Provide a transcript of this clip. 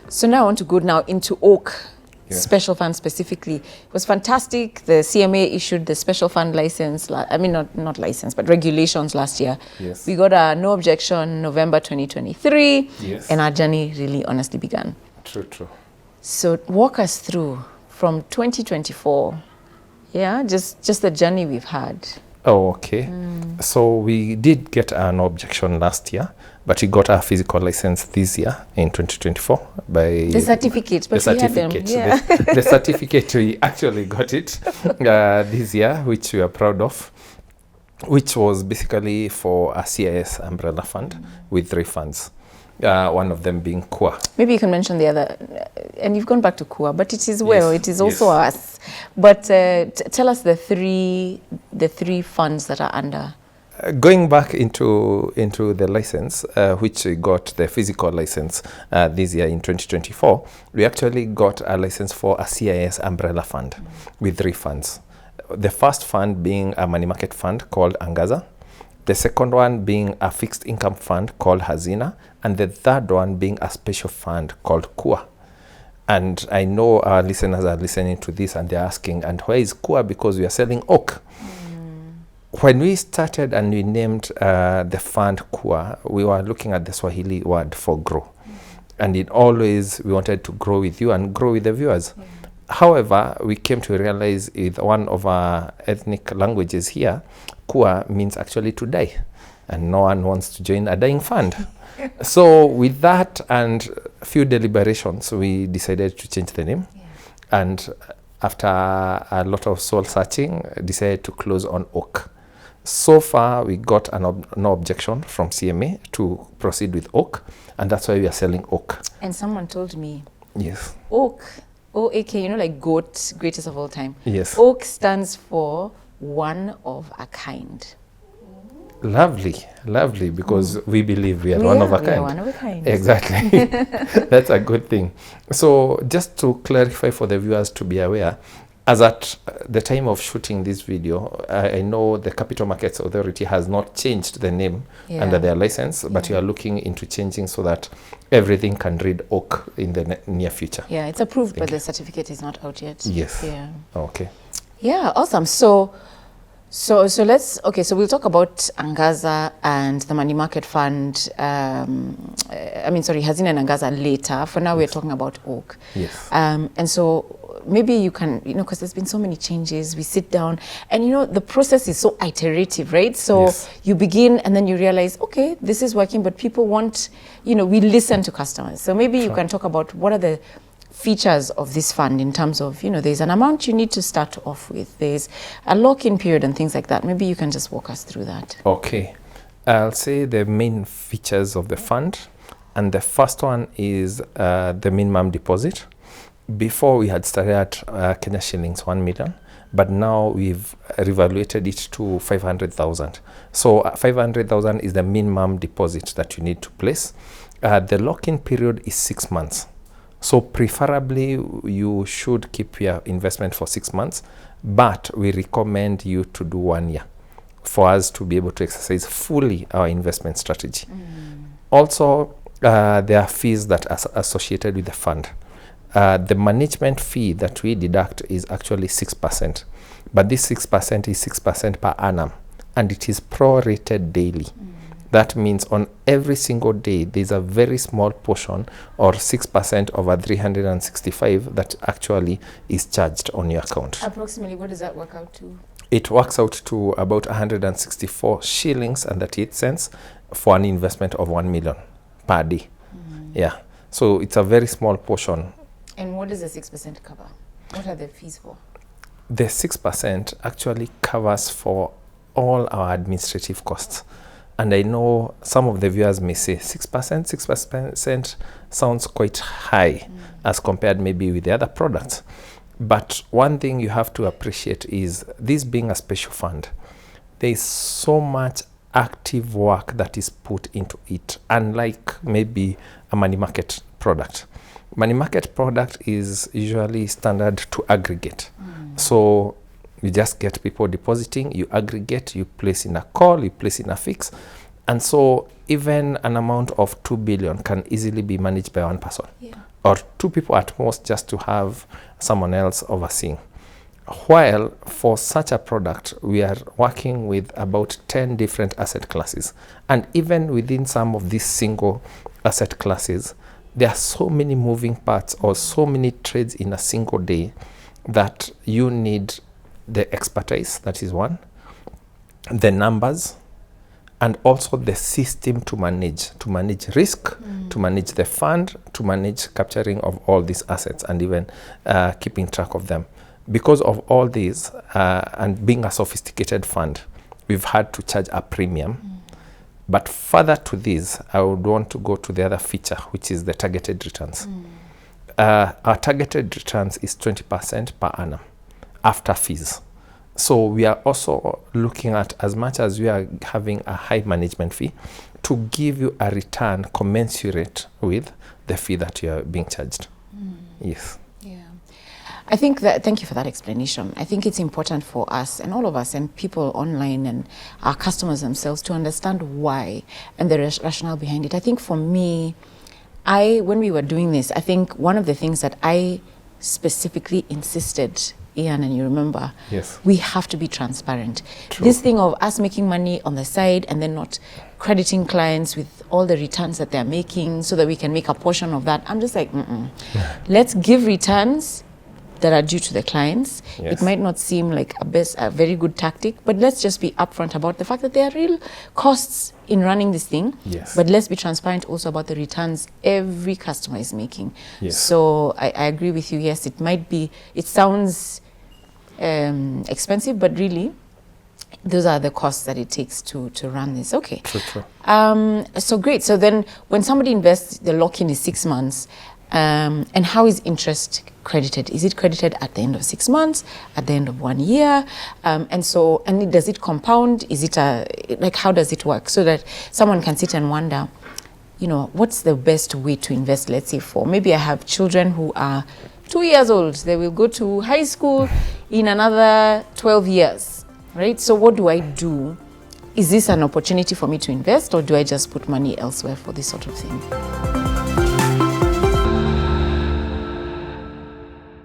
So now I want to go now into Oak. Special fund specifically. It was fantastic. The CMA issued the special fund license, not license, but regulations last year. Yes. We got a no objection November 2023. Yes. And our journey really honestly began. True. So walk us through from 2024. Yeah, just the journey we've had. Oh, okay. So we did get an objection last year, but we got our physical license this year in 2024, by the certificate. But the we had them. certificate. Yeah. The certificate, we actually got it this year, which we are proud of, which was basically for a CIS umbrella fund with 3 funds. One of them being KUA. Maybe you can mention the other, and you've gone back to KUA, but it is it is also yes. us. But tell us the three funds that are under. Going back into the license, which we got the physical license this year in 2024, we actually got a license for a CIS umbrella fund with 3 funds. The first fund being a money market fund called Angaza. The second one being a fixed income fund called Hazina, and the third one being a special fund called KUA. And I know our listeners are listening to this and they're asking, and where is KUA? Because we are selling Oak. When we started and we named the fund KUA, we were looking at the Swahili word for grow. And in always, we wanted to grow with you and grow with the viewers. However, we came to realize with one of our ethnic languages here, KUA means actually to die, and no one wants to join a dying fund. So with that and a few deliberations, we decided to change the name. And after a lot of soul searching, decided to close on Oak. So far, we got no objection from CMA to proceed with Oak, and that's why we are selling Oak. And someone told me, yes, Oak, O-A-K, like GOAT, greatest of all time. Yes. Oak stands for one of a kind. Lovely, because we believe we are one of a kind. We are one of a kind. Exactly. That's a good thing. So just to clarify for the viewers to be aware, as at the time of shooting this video, I know the Capital Markets Authority has not changed the name under their license, but you are looking into changing so that everything can read Oak in the near future. Yeah, it's approved, but the certificate is not out yet. Yes. Yeah. Okay. Yeah, awesome. So we'll talk about Angaza and the money market fund. Hazina and Angaza later. For now, we're talking about Oak. Yes. And so maybe you can, because there's been so many changes, we sit down and, the process is so iterative, right? So you begin and then you realize, okay, this is working, but people want, we listen to customers. So maybe you can talk about what are the features of this fund in terms of, there's an amount you need to start off with, there's a lock-in period and things like that. Maybe you can just walk us through that. Okay. I'll say the main features of the fund. And the first one is the minimum deposit. Before we had started at Kenya shillings 1 million, but now we've revaluated it to 500,000. So 500,000 is the minimum deposit that you need to place. The lock-in period is 6 months. So preferably you should keep your investment for 6 months, but we recommend you to do 1 year for us to be able to exercise fully our investment strategy. Also, there are fees that are associated with the fund. The management fee that we deduct is actually 6%, but this 6% is 6% per annum, and it is prorated daily. That means on every single day, there's a very small portion, or 6% over 365, that actually is charged on your account. Approximately, what does that work out to? It works out to about 164 shillings and 38 cents for an investment of 1 million per day. Yeah, so it's a very small portion. And what does the 6% cover? What are the fees for? The 6% actually covers for all our administrative costs. And I know some of the viewers may say 6% sounds quite high as compared maybe with the other products. But one thing you have to appreciate is this being a special fund, there is so much active work that is put into it, unlike maybe a money market product. Money market product is usually standard to aggregate. So you just get people depositing, you aggregate, you place in a call, you place in a fix. And so even an amount of 2 billion can easily be managed by one person or 2 people at most, just to have someone else overseeing. While for such a product, we are working with about 10 different asset classes. And even within some of these single asset classes, there are so many moving parts or so many trades in a single day that you need the expertise, that is one, the numbers, and also the system to manage risk, to manage the fund, to manage capturing of all these assets, and even keeping track of them. Because of all these, and being a sophisticated fund, we've had to charge a premium. But further to this, I would want to go to the other feature, which is the targeted returns. Our targeted returns is 20% per annum after fees. So we are also looking at, as much as we are having a high management fee, to give you a return commensurate with the fee that you are being charged. Yes. I think that, thank you for that explanation. I think it's important for us and all of us and people online and our customers themselves to understand why and the rationale behind it. I think for me, when we were doing this, I think one of the things that I specifically insisted, Ian, and you remember, yes, we have to be transparent. True. This thing of us making money on the side and then not crediting clients with all the returns that they're making so that we can make a portion of that, I'm just like, let's give returns that are due to the clients. Yes. It might not seem like a very good tactic, but let's just be upfront about the fact that there are real costs in running this thing. Yes. But let's be transparent also about the returns every customer is making. Yes. So I agree with you. Yes, it sounds expensive, but really those are the costs that it takes to run this. Okay. True. So great. So then when somebody invests, the lock-in is 6 months. And how is interest credited? Is it credited at the end of 6 months, at the end of 1 year? And does it compound? Is it how does it work? So that someone can sit and wonder, what's the best way to invest? Let's say maybe I have children who are 2 years old. They will go to high school in another 12 years, right? So what do I do? Is this an opportunity for me to invest, or do I just put money elsewhere for this sort of thing?